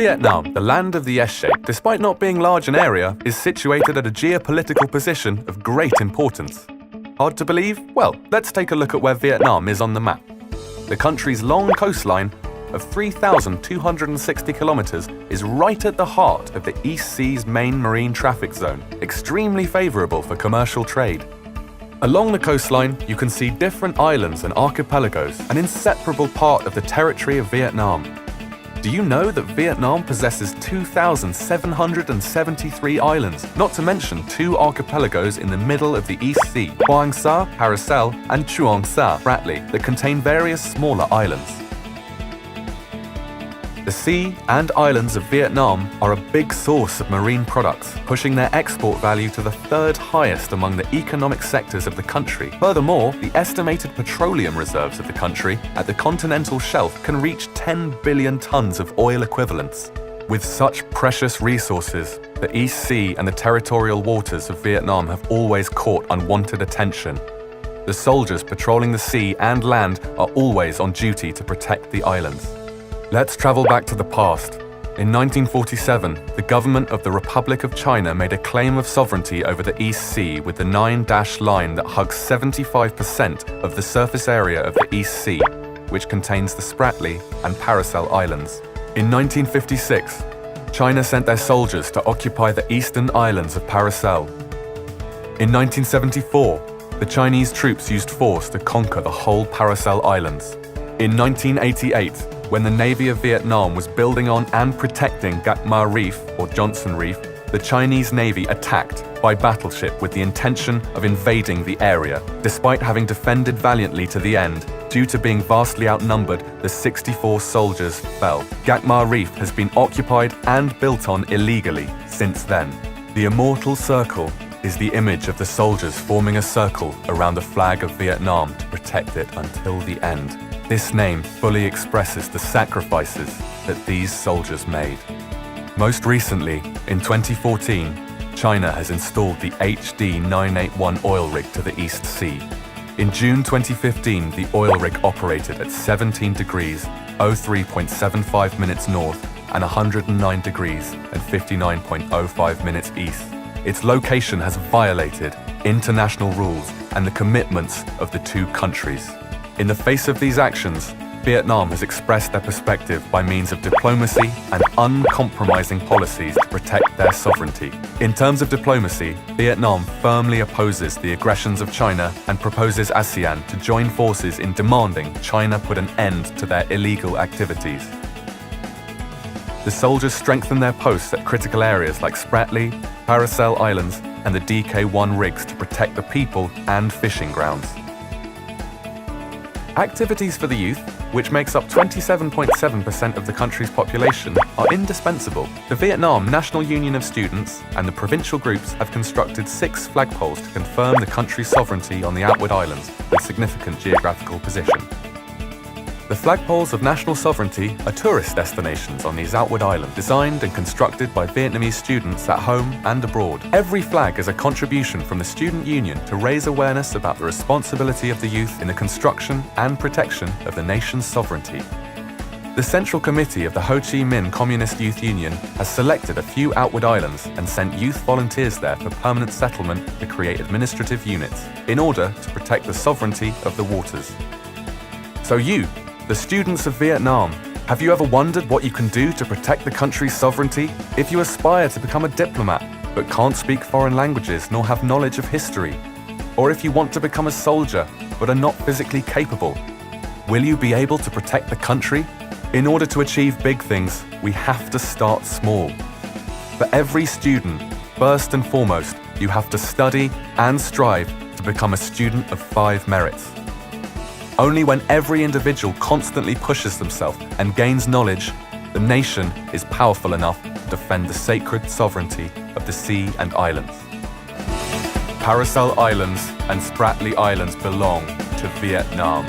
Vietnam, the land of the S-shape, despite not being large in area, is situated at a geopolitical position of great importance. Hard to believe? Well, let's take a look at where Vietnam is on the map. The country's long coastline of 3,260 kilometers is right at the heart of the East Sea's main marine traffic zone, extremely favorable for commercial trade. Along the coastline, you can see different islands and archipelagos, an inseparable part of the territory of Vietnam. Do you know that Vietnam possesses 2,773 islands, not to mention 2 archipelagos in the middle of the East Sea, Quang Sa, Paracel, and Chuang Sa, Spratly, that contain various smaller islands. The sea and islands of Vietnam are a big source of marine products, pushing their export value to the 3rd highest among the economic sectors of the country. Furthermore, the estimated petroleum reserves of the country at the continental shelf can reach 10 billion tons of oil equivalents. With such precious resources, the East Sea and the territorial waters of Vietnam have always caught unwanted attention. The soldiers patrolling the sea and land are always on duty to protect the islands. Let's travel back to the past. In 1947, the government of the Republic of China made a claim of sovereignty over the East Sea with the 9-dash line that hugs 75% of the surface area of the East Sea, which contains the Spratly and Paracel Islands. In 1956, China sent their soldiers to occupy the eastern islands of Paracel. In 1974, the Chinese troops used force to conquer the whole Paracel Islands. In 1988, when the Navy of Vietnam was building on and protecting Gap Ma Reef, or Johnson Reef, the Chinese Navy attacked by battleship with the intention of invading the area. Despite having defended valiantly to the end, due to being vastly outnumbered, the 64 soldiers fell. Gap Ma Reef has been occupied and built on illegally since then. The immortal circle is the image of the soldiers forming a circle around the flag of Vietnam to protect it until the end. This name fully expresses the sacrifices that these soldiers made. Most recently, in 2014, China has installed the HD 981 oil rig to the East Sea. In June 2015, the oil rig operated at 17 degrees, 03.75 minutes north and 109 degrees and 59.05 minutes east. Its location has violated international rules and the commitments of the 2 countries. In the face of these actions, Vietnam has expressed their perspective by means of diplomacy and uncompromising policies to protect their sovereignty. In terms of diplomacy, Vietnam firmly opposes the aggressions of China and proposes ASEAN to join forces in demanding China put an end to their illegal activities. The soldiers strengthen their posts at critical areas like Spratly, Paracel Islands, and the DK-1 rigs to protect the people and fishing grounds. Activities for the youth, which makes up 27.7% of the country's population, are indispensable. The Vietnam National Union of Students and the provincial groups have constructed 6 flagpoles to confirm the country's sovereignty on the outward islands with significant geographical position. The flagpoles of national sovereignty are tourist destinations on these outward islands, designed and constructed by Vietnamese students at home and abroad. Every flag is a contribution from the Student Union to raise awareness about the responsibility of the youth in the construction and protection of the nation's sovereignty. The Central Committee of the Ho Chi Minh Communist Youth Union has selected a few outward islands and sent youth volunteers there for permanent settlement to create administrative units in order to protect the sovereignty of the waters. So you, the students of Vietnam, have you ever wondered what you can do to protect the country's sovereignty? If you aspire to become a diplomat, but can't speak foreign languages nor have knowledge of history, or if you want to become a soldier, but are not physically capable, will you be able to protect the country? In order to achieve big things, we have to start small. For every student, first and foremost, you have to study and strive to become a student of 5 merits. Only when every individual constantly pushes themselves and gains knowledge, the nation is powerful enough to defend the sacred sovereignty of the sea and islands. Paracel Islands and Spratly Islands belong to Vietnam.